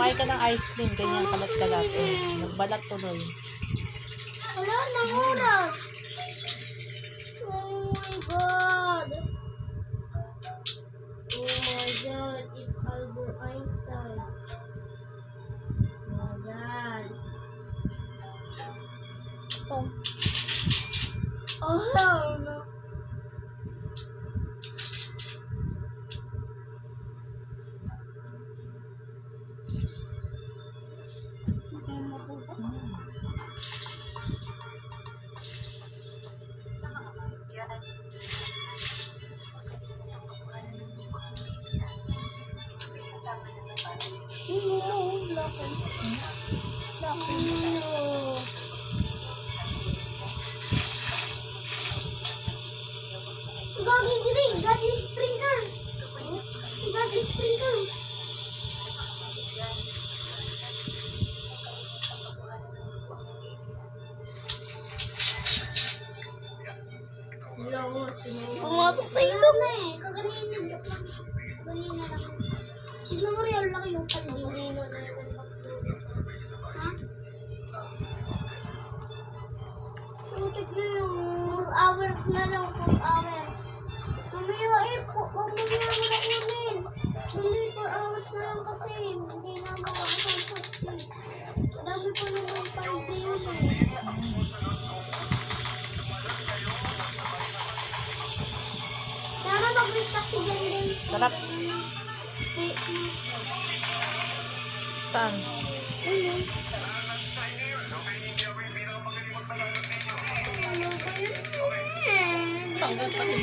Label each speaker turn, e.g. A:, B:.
A: Kumain ka ng ice cream, ganyan kalat-kalat. Nagbalat tuloy.
B: Wala nang oras. Oh my God. Oh my God, it's Albert Einstein. Oh my God. Oh hell no. Gagi diri, gagi sprinkler. Gagi sprinkler.
C: Pumasok sa ilong.
B: Kaganina lang. Sino mo real laki yung pandilino na yun. Ha? Putik na yun. 4 hours na lang, 4 hours. Mamaya mamaya mo na kunin. Hindi, 4 hours na lang kasi. Hindi na makakasal sa dami pa naman pandilino eh. Sana mag-restock si Jenden.
A: Sarap. Saan?
B: Ayun.
A: Tanggal pa ni